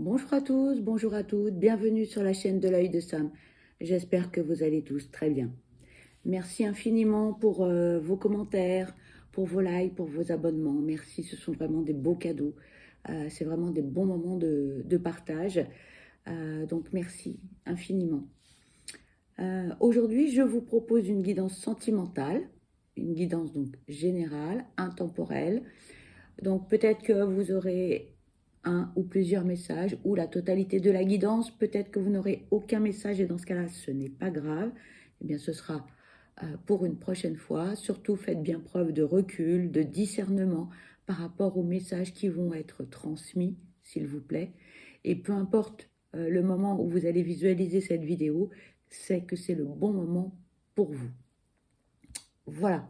Bonjour à tous, bonjour à toutes, bienvenue sur la chaîne de l'œil de Sam. J'espère que vous allez tous très bien. Merci infiniment pour vos commentaires, pour vos likes, pour vos abonnements. Merci, ce sont vraiment des beaux cadeaux. C'est vraiment des bons moments de partage. Donc merci infiniment. Aujourd'hui, je vous propose une guidance sentimentale, une guidance donc générale, intemporelle. Donc peut-être que vous aurez un ou plusieurs messages ou la totalité de la guidance. Peut-être que vous n'aurez aucun message et dans ce cas-là, ce n'est pas grave. Eh bien, ce sera pour une prochaine fois. Surtout, faites bien preuve de recul, de discernement par rapport aux messages qui vont être transmis, s'il vous plaît. Et peu importe le moment où vous allez visualiser cette vidéo, c'est que c'est le bon moment pour vous. Voilà.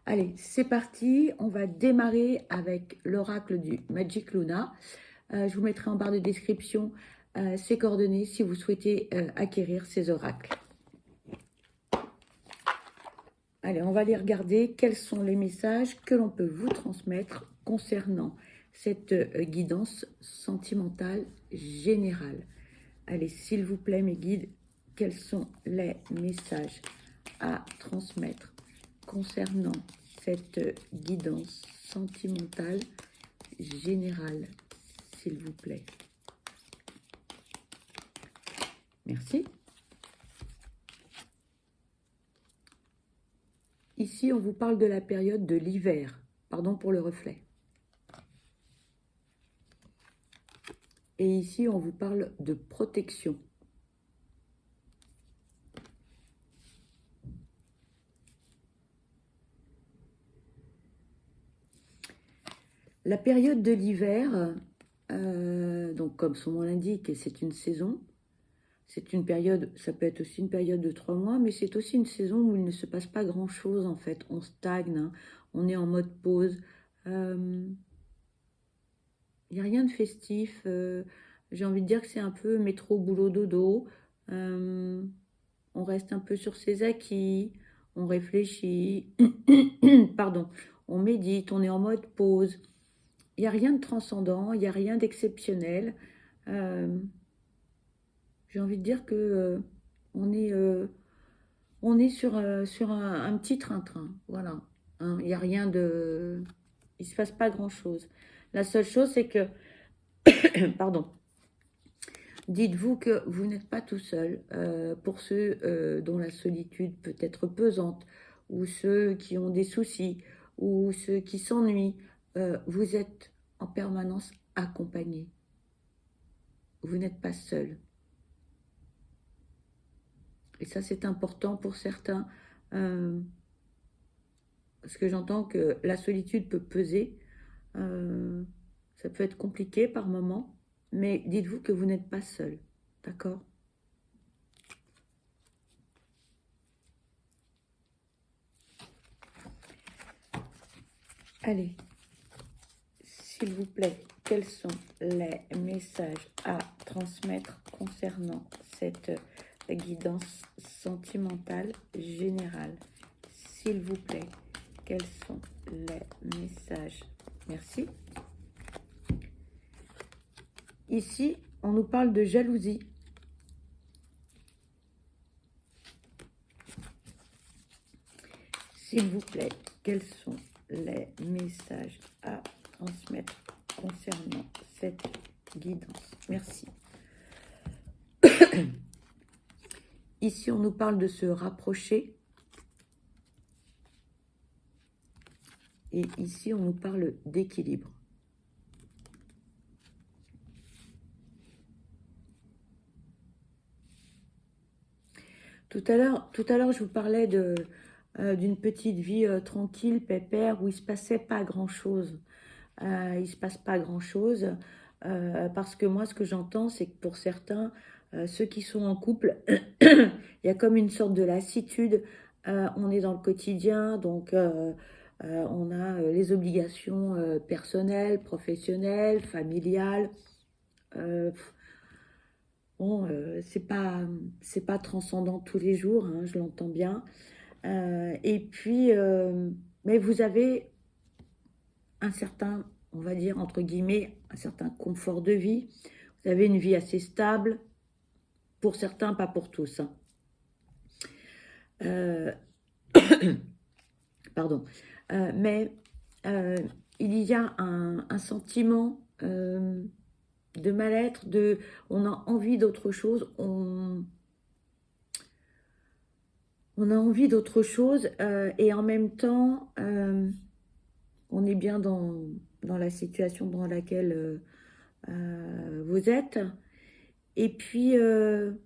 Allez, c'est parti. On va démarrer avec l'oracle du Magic Luna. Je vous mettrai en barre de description ses coordonnées si vous souhaitez acquérir ces oracles. Allez, on va aller regarder quels sont les messages que l'on peut vous transmettre concernant cette guidance sentimentale générale. Allez, s'il vous plaît, mes guides, quels sont les messages à transmettre concernant cette guidance sentimentale générale, s'il vous plaît. Merci. Ici, on vous parle de la période de l'hiver. Pardon pour le reflet. Et ici, on vous parle de protection. La période de l'hiver, donc comme son nom l'indique, c'est une saison. C'est une période, ça peut être aussi une période de 3 mois, mais c'est aussi une saison où il ne se passe pas grand-chose en fait. On stagne, hein, on est en mode pause. Il n'y a rien de festif. J'ai envie de dire que c'est un peu métro, boulot, dodo. On reste un peu sur ses acquis, on réfléchit, pardon, on médite, on est en mode pause. Il n'y a rien de transcendant, il n'y a rien d'exceptionnel. J'ai envie de dire que on est sur un petit train-train. Voilà. Hein, il n'y a rien de... Il ne se passe pas grand-chose. La seule chose, c'est que... Pardon. Dites-vous que vous n'êtes pas tout seul. Pour ceux dont la solitude peut être pesante, ou ceux qui ont des soucis, ou ceux qui s'ennuient, vous êtes en permanence accompagnés. Vous n'êtes pas seul. Et ça, c'est important pour certains. Parce que j'entends que la solitude peut peser. Ça peut être compliqué par moments. Mais dites-vous que vous n'êtes pas seul. D'accord ? Allez, s'il vous plaît, quels sont les messages à transmettre concernant cette guidance sentimentale générale? S'il vous plaît, quels sont les messages? Merci. Ici, on nous parle de jalousie. S'il vous plaît, quels sont les messages à transmettre concernant cette guidance? Merci. Ici, on nous parle de se rapprocher. Et ici, on nous parle d'équilibre. Tout à l'heure, je vous parlais d'une petite vie tranquille, pépère, où il ne se passait pas grand-chose. Il ne se passe pas grand-chose parce que moi, ce que j'entends, c'est que pour certains, ceux qui sont en couple, il y a comme une sorte de lassitude. On est dans le quotidien, donc on a les obligations personnelles, professionnelles, familiales. Bon, c'est pas transcendant tous les jours, hein, je l'entends bien. Et puis, mais vous avez un certain, on va dire, entre guillemets, un certain confort de vie. Vous avez une vie assez stable, pour certains, pas pour tous. Hein. Pardon. Mais il y a un sentiment de mal-être, on a envie d'autre chose, on a envie d'autre chose et en même temps, on est bien dans la situation dans laquelle vous êtes. Et puis, il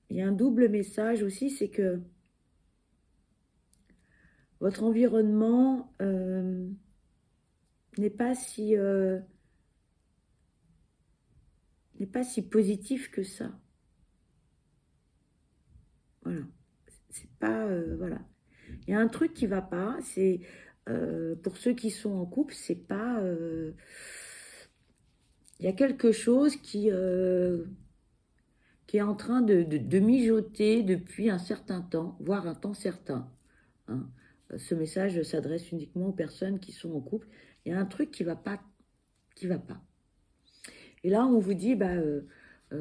y a un double message aussi, c'est que votre environnement n'est pas si positif que ça. Voilà. C'est pas... voilà. Il y a un truc qui va pas, c'est... pour ceux qui sont en couple, c'est pas... il y a quelque chose qui est en train de mijoter depuis un certain temps, voire un temps certain. Hein. Ce message s'adresse uniquement aux personnes qui sont en couple. Il y a un truc qui va pas. Et là, on vous dit,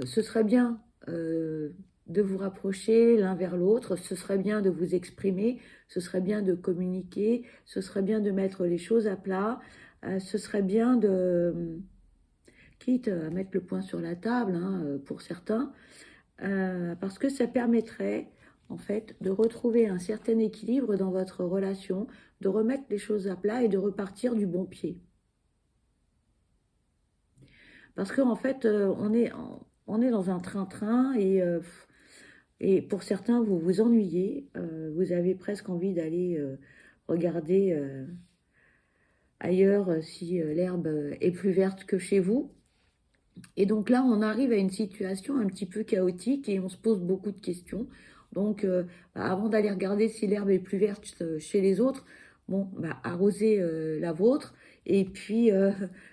ce serait bien de vous rapprocher l'un vers l'autre, ce serait bien de vous exprimer, ce serait bien de communiquer, ce serait bien de mettre les choses à plat, ce serait bien de, quitte à mettre le point sur la table hein, pour certains, parce que ça permettrait en fait de retrouver un certain équilibre dans votre relation, de remettre les choses à plat et de repartir du bon pied. Parce qu'en fait, on est dans un train-train et pour certains, vous vous ennuyez. Vous avez presque envie d'aller regarder ailleurs si l'herbe est plus verte que chez vous. Et donc là, on arrive à une situation un petit peu chaotique et on se pose beaucoup de questions. Donc, avant d'aller regarder si l'herbe est plus verte chez les autres, bon, arrosez la vôtre et puis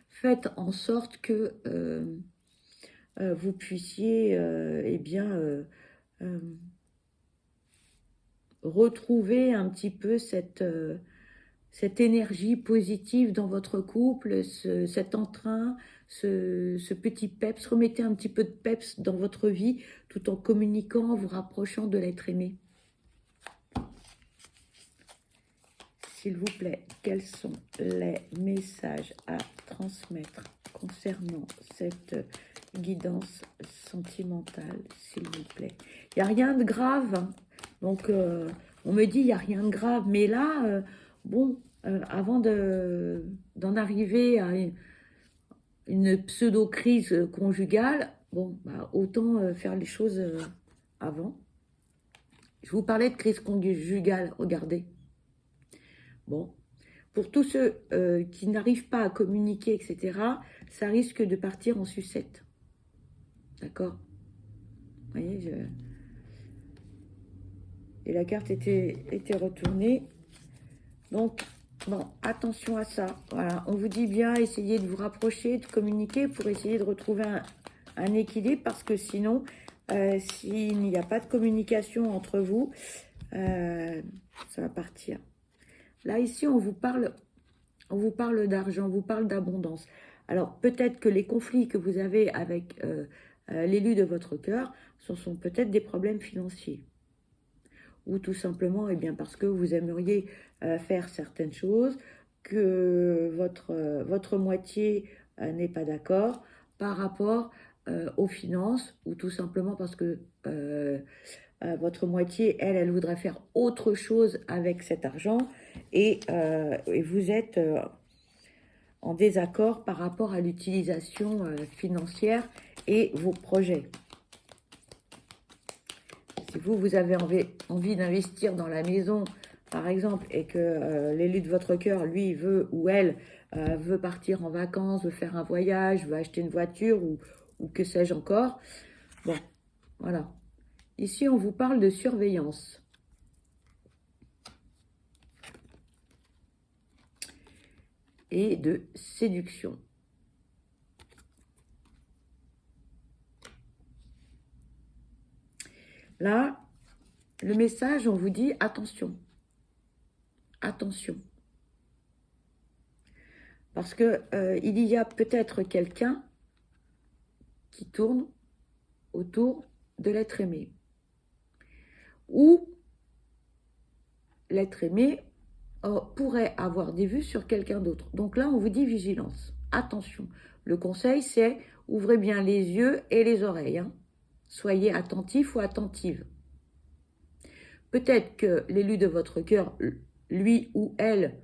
faites en sorte que vous puissiez eh bien, retrouver un petit peu cette énergie positive dans votre couple, cet entrain, ce petit peps. Remettez un petit peu de peps dans votre vie tout en communiquant, en vous rapprochant de l'être aimé. S'il vous plaît, quels sont les messages à transmettre concernant cette guidance sentimentale, s'il vous plaît? Il n'y a rien de grave. Donc, on me dit, il n'y a rien de grave. Mais là, bon, avant d'en arriver à une pseudo-crise conjugale, bon, autant faire les choses avant. Je vous parlais de crise conjugale, regardez. Bon, pour tous ceux qui n'arrivent pas à communiquer, etc., ça risque de partir en sucette. D'accord? Vous voyez, et la carte était retournée. Donc, bon, attention à ça. Voilà, on vous dit bien, essayez de vous rapprocher, de communiquer pour essayer de retrouver un équilibre, parce que sinon, s'il n'y a pas de communication entre vous, ça va partir. Là, ici, on vous parle d'argent, on vous parle d'abondance. Alors, peut-être que les conflits que vous avez avec l'élu de votre cœur, ce sont peut-être des problèmes financiers. Ou tout simplement, eh bien, parce que vous aimeriez faire certaines choses, que votre moitié n'est pas d'accord par rapport aux finances, ou tout simplement parce que votre moitié, elle voudrait faire autre chose avec cet argent, et vous êtes en désaccord par rapport à l'utilisation financière et vos projets. Si vous avez envie d'investir dans la maison, par exemple, et que l'élu de votre cœur, lui, veut ou elle veut partir en vacances, veut faire un voyage, veut acheter une voiture ou que sais-je encore, bon, voilà. Ici, on vous parle de surveillance. Et de séduction. Là, le message, on vous dit attention. Attention. Parce que il y a peut-être quelqu'un qui tourne autour de l'être aimé. Ou l'être aimé pourrait avoir des vues sur quelqu'un d'autre. Donc là, on vous dit vigilance. Attention. Le conseil, c'est ouvrez bien les yeux et les oreilles. Hein. Soyez attentif ou attentive. Peut-être que l'élu de votre cœur, lui ou elle,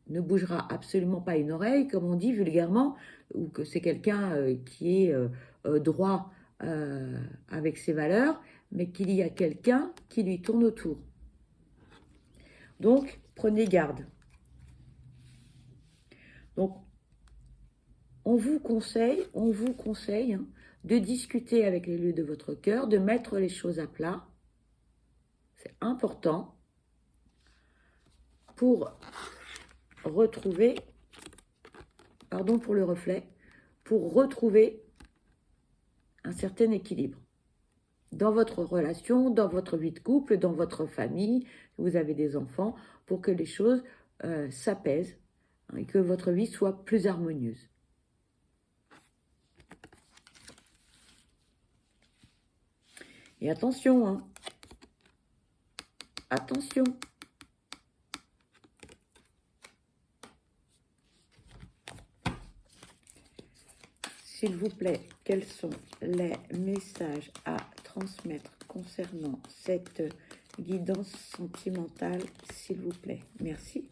ne bougera absolument pas une oreille, comme on dit vulgairement, ou que c'est quelqu'un qui est droit avec ses valeurs, mais qu'il y a quelqu'un qui lui tourne autour. Donc, prenez garde. Donc, on vous conseille hein, de discuter avec l'élu de votre cœur, de mettre les choses à plat. C'est important pour retrouver, pardon pour le reflet, pour retrouver un certain équilibre dans votre relation, dans votre vie de couple, dans votre famille, vous avez des enfants, pour que les choses s'apaisent hein, et que votre vie soit plus harmonieuse. Et attention, hein, attention. S'il vous plaît, quels sont les messages à transmettre concernant cette guidance sentimentale, s'il vous plaît? Merci.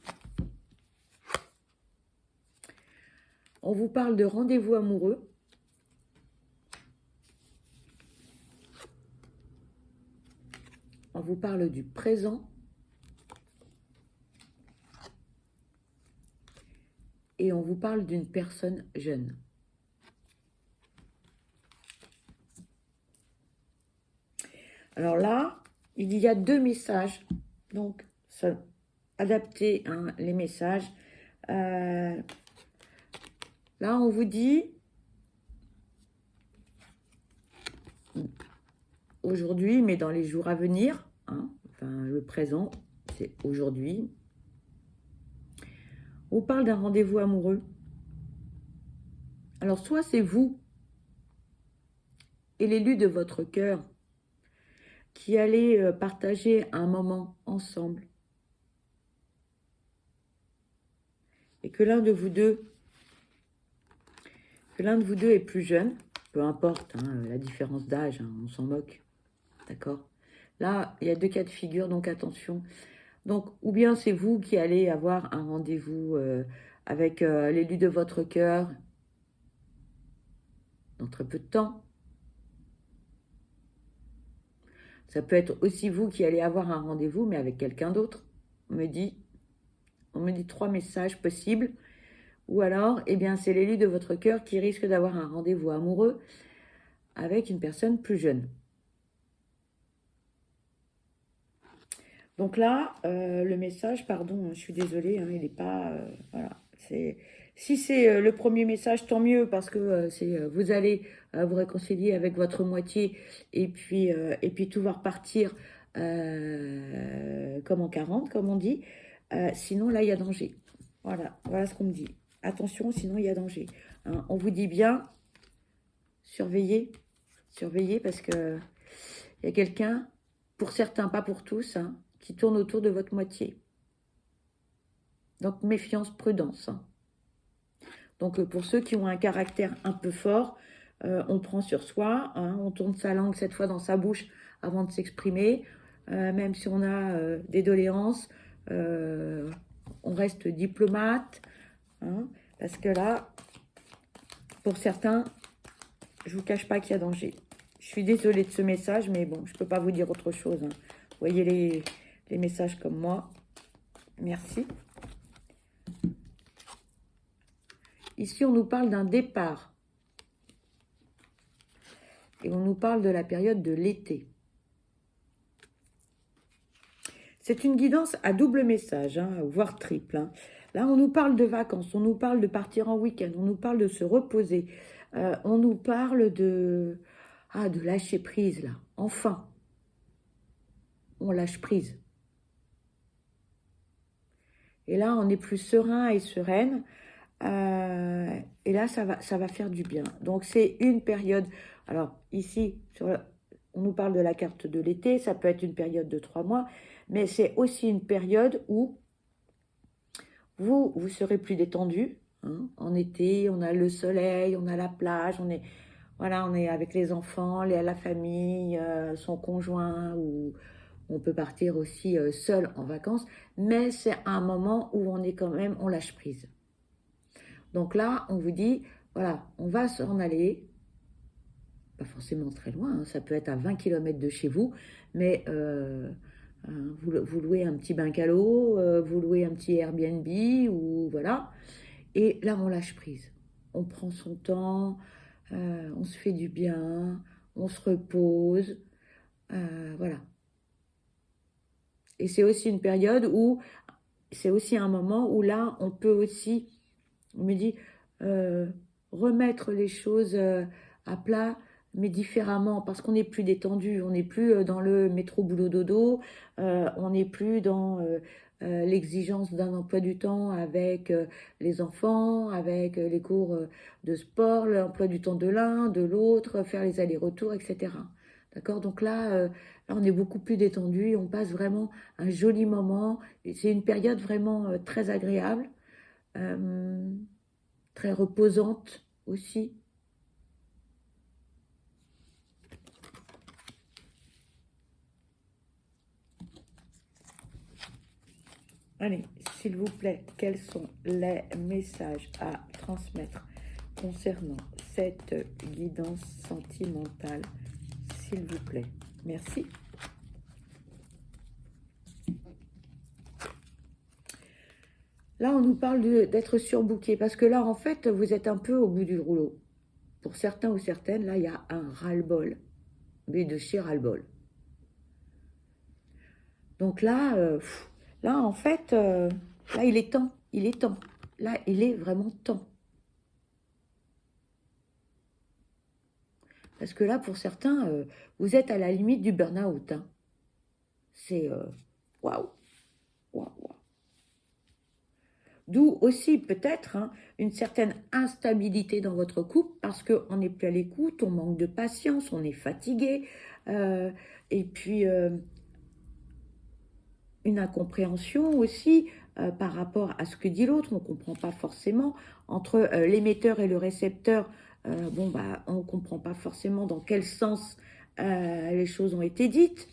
On vous parle de rendez-vous amoureux. On vous parle du présent. Et on vous parle d'une personne jeune. Alors là, il y a 2 messages. Donc, adaptez hein, les messages. Là, on vous dit aujourd'hui, mais dans les jours à venir, hein, enfin le présent, c'est aujourd'hui. On vous parle d'un rendez-vous amoureux. Alors, soit c'est vous et l'élu de votre cœur qui allez partager un moment ensemble. Et que l'un de vous deux est plus jeune, peu importe hein, la différence d'âge, hein, on s'en moque, d'accord? Là, il y a 2 cas de figure, donc attention. Donc, ou bien c'est vous qui allez avoir un rendez-vous avec l'élu de votre cœur dans très peu de temps. Ça peut être aussi vous qui allez avoir un rendez-vous, mais avec quelqu'un d'autre. On me dit 3 messages possibles. Ou alors, eh bien, c'est l'élu de votre cœur qui risque d'avoir un rendez-vous amoureux avec une personne plus jeune. Donc là, le message, pardon, je suis désolée, hein, il n'est pas... voilà, si c'est le premier message, tant mieux, parce que vous allez vous réconcilier avec votre moitié, et puis tout va repartir comme en 40, comme on dit. Sinon, là, il y a danger. Voilà ce qu'on me dit. Attention, sinon, il y a danger. Hein, on vous dit bien, surveillez, parce que il y a quelqu'un, pour certains, pas pour tous, hein, qui tourne autour de votre moitié. Donc, méfiance, prudence. Hein. Donc, pour ceux qui ont un caractère un peu fort, on prend sur soi, hein, on tourne sa langue cette fois dans sa bouche avant de s'exprimer. Même si on a des doléances, on reste diplomate. Hein, parce que là, pour certains, je ne vous cache pas qu'il y a danger. Je suis désolée de ce message, mais bon, je ne peux pas vous dire autre chose. Hein. Voyez les messages comme moi. Merci. Ici, on nous parle d'un départ. Et on nous parle de la période de l'été. C'est une guidance à double message, hein, voire triple. Hein. Là, on nous parle de vacances, on nous parle de partir en week-end, on nous parle de se reposer. On nous parle de lâcher prise, là. Enfin, on lâche prise. Et là, on est plus serein et sereine. Et là, ça va faire du bien. Donc, c'est une période. Alors, ici, on nous parle de la carte de l'été. Ça peut être une période de 3 mois. Mais c'est aussi une période où vous serez plus détendu. Hein. En été, on a le soleil, on a la plage, voilà, on est avec les enfants, la famille, son conjoint, ou on peut partir aussi seul en vacances. Mais c'est un moment où on est quand même, on lâche prise. Donc là, on vous dit, voilà, on va s'en aller, pas forcément très loin, hein, ça peut être à 20 km de chez vous, mais vous louez un petit bungalow, vous louez un petit Airbnb, ou voilà, et là, on lâche prise. On prend son temps, on se fait du bien, on se repose, voilà. Et c'est aussi une période où, c'est aussi un moment où là, on peut aussi, on me dit, euh, remettre les choses à plat, mais différemment, parce qu'on n'est plus détendu, on n'est plus dans le métro boulot dodo, on n'est plus dans l'exigence d'un emploi du temps avec les enfants, avec les cours de sport, l'emploi du temps de l'un, de l'autre, faire les allers-retours, etc. D'accord? Donc là, on est beaucoup plus détendu et on passe vraiment un joli moment. C'est une période vraiment très agréable. Euh, Très reposante aussi. Allez, s'il vous plaît, quels sont les messages à transmettre concernant cette guidance sentimentale, s'il vous plaît? Merci. Là, on nous parle d'être surbooké, parce que là, en fait, vous êtes un peu au bout du rouleau. Pour certains ou certaines, là, il y a un ras-le-bol, mais de chez ras-le-bol. Donc là, là, en fait, là, il est temps, il est temps. Là, il est vraiment temps. Parce que là, pour certains, vous êtes à la limite du burn-out. Hein. C'est waouh, waouh, waouh. D'où aussi peut-être hein, une certaine instabilité dans votre couple parce qu'on n'est plus à l'écoute, on manque de patience, on est fatigué. Et puis une incompréhension aussi par rapport à ce que dit l'autre, on ne comprend pas forcément. Entre l'émetteur et le récepteur, bon, bah, on ne comprend pas forcément dans quel sens les choses ont été dites.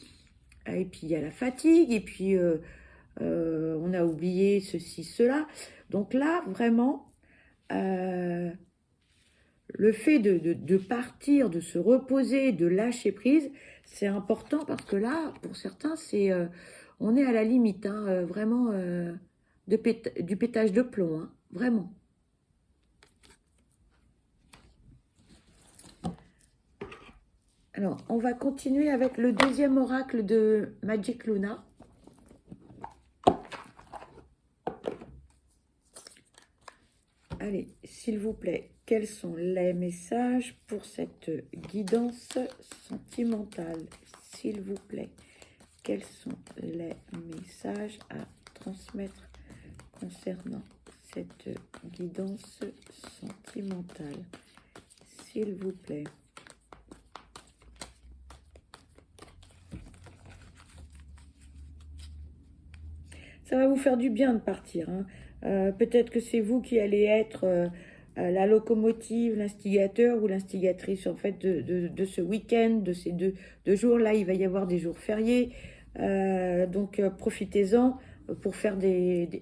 Et puis il y a la fatigue, et puis on a oublié ceci, cela. Donc là, vraiment, le fait de partir, de se reposer, de lâcher prise, c'est important parce que là, pour certains, on est à la limite, hein, vraiment du pétage de plomb, hein, vraiment. Alors, on va continuer avec le deuxième oracle de Magic Luna. Allez, s'il vous plaît, quels sont les messages pour cette guidance sentimentale? S'il vous plaît, quels sont les messages à transmettre concernant cette guidance sentimentale? S'il vous plaît. Ça va vous faire du bien de partir. Hein. Peut-être que c'est vous qui allez être la locomotive, l'instigateur ou l'instigatrice en fait de ce week-end, de ces deux jours. Là, il va y avoir des jours fériés. Donc, profitez-en pour faire des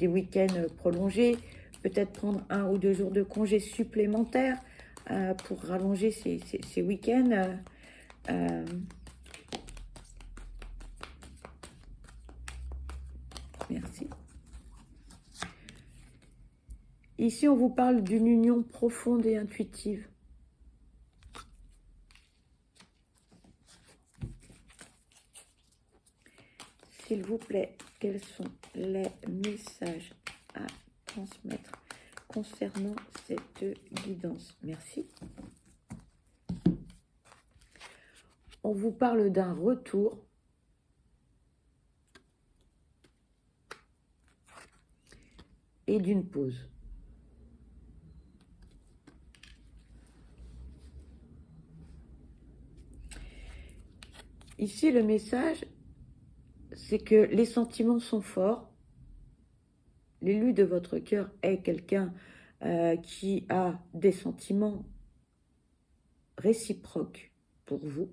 week-ends prolongés. Peut-être prendre 1 ou 2 jours de congé supplémentaires pour rallonger ces week-ends. Merci. Ici, on vous parle d'une union profonde et intuitive. S'il vous plaît, quels sont les messages à transmettre concernant cette guidance? Merci. On vous parle d'un retour. Et d'une pause. ici, le message, c'est que les sentiments sont forts. L'élu de votre cœur est quelqu'un qui a des sentiments réciproques pour vous.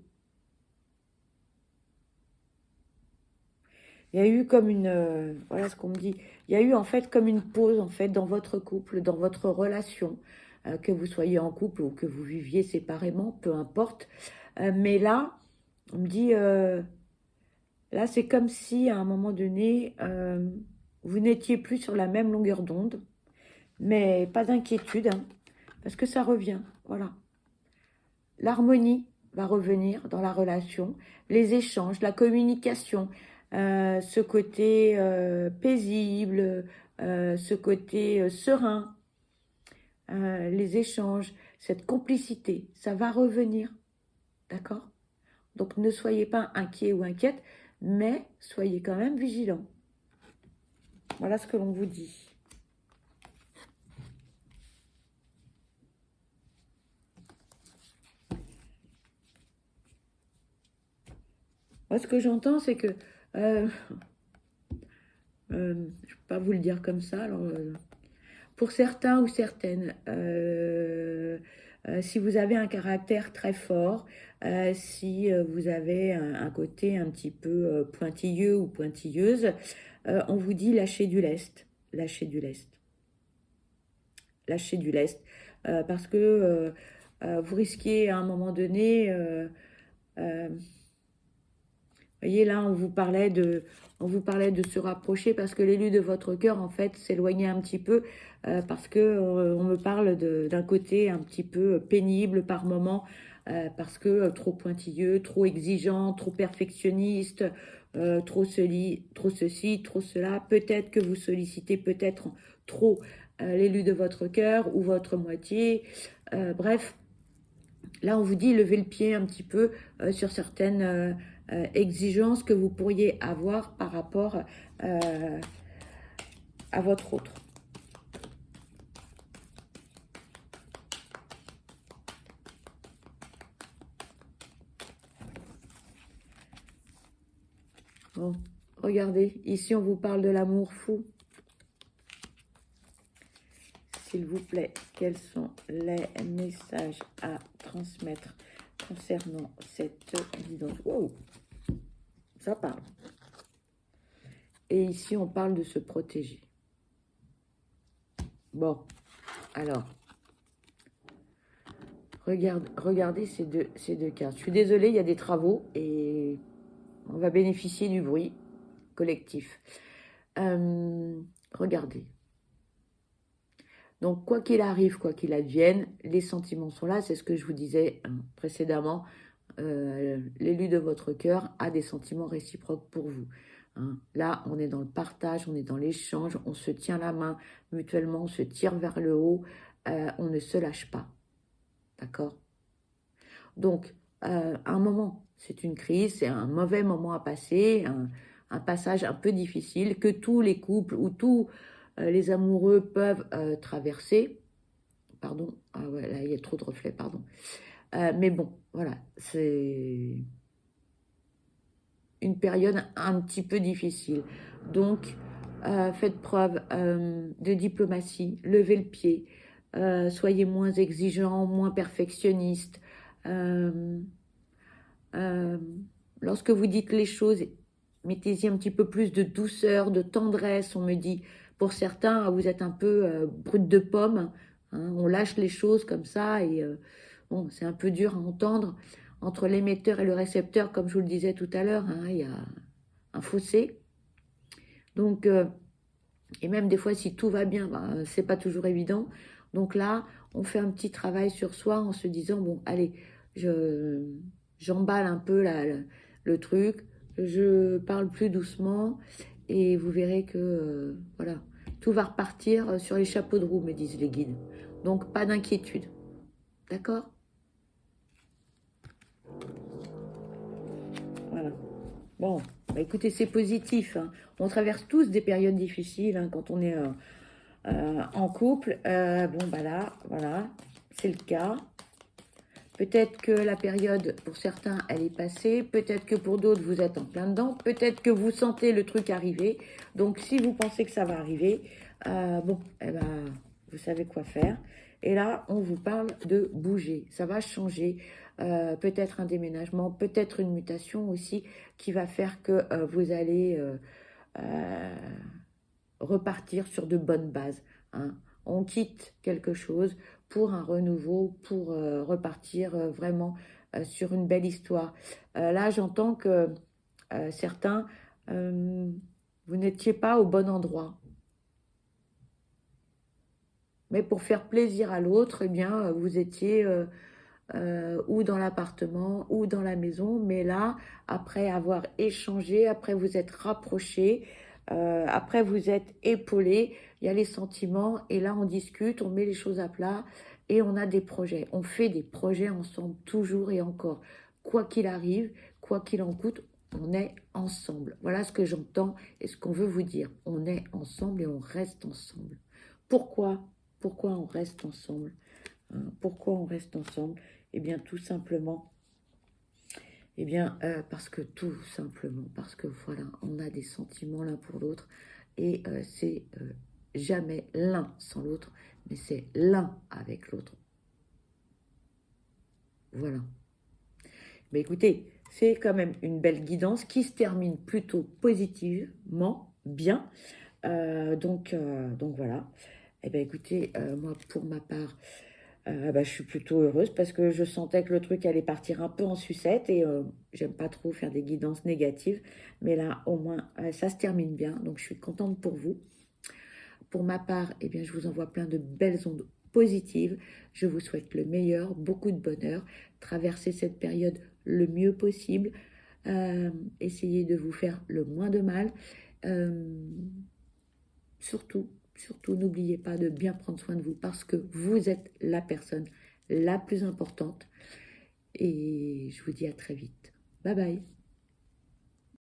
Il y a eu comme une... voilà ce qu'on me dit. Il y a eu en fait comme une pause en fait dans votre couple, dans votre relation, que vous soyez en couple ou que vous viviez séparément, peu importe. Mais là, on me dit... là, c'est comme si à un moment donné, vous n'étiez plus sur la même longueur d'onde. Mais pas d'inquiétude, hein, parce que ça revient, voilà. L'harmonie va revenir dans la relation, les échanges, la communication, ce côté paisible, ce côté serein, les échanges, cette complicité, ça va revenir, d'accord? Donc ne soyez pas inquiets ou inquiètes, mais soyez quand même vigilants. Voilà ce que l'on vous dit. Moi, ce que j'entends, c'est que... je ne peux pas vous le dire comme ça. Alors, pour certains ou certaines, si vous avez un caractère très fort, si vous avez un côté un petit peu pointilleux ou pointilleuse, on vous dit lâchez du lest. Lâchez du lest. Lâchez du lest. Parce que vous risquez à un moment donné... vous voyez, là, on vous parlait de se rapprocher parce que l'élu de votre cœur, en fait, s'éloignait un petit peu parce que on me parle d'un côté un petit peu pénible par moment parce que trop pointilleux, trop exigeant, trop perfectionniste, trop ceci, trop cela. Peut-être que vous sollicitez peut-être trop l'élu de votre cœur ou votre moitié. Bref, là, on vous dit levez le pied un petit peu sur certaines... exigences que vous pourriez avoir par rapport à votre autre. Bon, regardez, ici on vous parle de l'amour fou. S'il vous plaît, quels sont les messages à transmettre concernant cette guidance? Wow, ça parle. Et ici, on parle de se protéger. Bon, alors, regardez ces deux cartes. Je suis désolée, il y a des travaux et on va bénéficier du bruit collectif. Regardez. Donc, quoi qu'il arrive, quoi qu'il advienne, les sentiments sont là. C'est ce que je vous disais précédemment. L'élu de votre cœur a des sentiments réciproques pour vous. Hein. Là, on est dans le partage, on est dans l'échange, on se tient la main mutuellement, on se tire vers le haut, on ne se lâche pas. D'accord? Donc, à un moment, c'est une crise, c'est un mauvais moment à passer, un passage un peu difficile que tous les couples ou tous les amoureux peuvent traverser. Pardon, ah ouais, là, il y a trop de reflets, pardon. Mais bon, voilà, c'est une période un petit peu difficile. Donc, faites preuve de diplomatie, levez le pied, soyez moins exigeants, moins perfectionnistes. Lorsque vous dites les choses, mettez-y un petit peu plus de douceur, de tendresse. On me dit, pour certains, vous êtes un peu brut de pomme. Hein, on lâche les choses comme ça et bon, c'est un peu dur à entendre. Entre l'émetteur et le récepteur, comme je vous le disais tout à l'heure, hein, il y a un fossé. Donc, et même des fois, si tout va bien, ben, c'est pas toujours évident. Donc là, on fait un petit travail sur soi en se disant, bon, allez, j'emballe un peu le truc, je parle plus doucement et vous verrez que, voilà, tout va repartir sur les chapeaux de roue, me disent les guides. Donc, pas d'inquiétude. D'accord ? Voilà. Bon, bah écoutez, c'est positif. Hein. On traverse tous des périodes difficiles hein, quand on est en couple. Bon, bah là, voilà, c'est le cas. Peut-être que la période, pour certains, elle est passée. Peut-être que pour d'autres, vous êtes en plein dedans. Peut-être que vous sentez le truc arriver. Donc, si vous pensez que ça va arriver, bon, eh ben, vous savez quoi faire. Et là, on vous parle de bouger. Ça va changer. Peut-être un déménagement, peut-être une mutation aussi qui va faire que vous allez repartir sur de bonnes bases, hein. On quitte quelque chose pour un renouveau, pour repartir vraiment sur une belle histoire. Là, j'entends que certains, euh, vous n'étiez pas au bon endroit. Mais pour faire plaisir à l'autre, eh bien, vous étiez ou dans l'appartement ou dans la maison. Mais là, après avoir échangé, après vous êtes rapprochés, après vous êtes épaulés, il y a les sentiments et là on discute, on met les choses à plat et on a des projets. On fait des projets ensemble toujours et encore. Quoi qu'il arrive, quoi qu'il en coûte, on est ensemble. Voilà ce que j'entends et ce qu'on veut vous dire. On est ensemble et on reste ensemble. Pourquoi? Pourquoi on reste ensemble? Hein, pourquoi on reste ensemble? Eh bien, tout simplement, eh bien, parce que tout simplement, parce que voilà, on a des sentiments l'un pour l'autre et c'est jamais l'un sans l'autre, mais c'est l'un avec l'autre. Voilà. Mais écoutez, c'est quand même une belle guidance qui se termine plutôt positivement, bien. Donc voilà. Eh bien, écoutez, moi, pour ma part, bah, je suis plutôt heureuse parce que je sentais que le truc allait partir un peu en sucette et j'aime pas trop faire des guidances négatives. Mais là, au moins, ça se termine bien. Donc, je suis contente pour vous. Pour ma part, eh bien, je vous envoie plein de belles ondes positives. Je vous souhaite le meilleur, beaucoup de bonheur. Traversez cette période le mieux possible. Essayez de vous faire le moins de mal. Euh, surtout, n'oubliez pas de bien prendre soin de vous parce que vous êtes la personne la plus importante. Et je vous dis à très vite. Bye bye.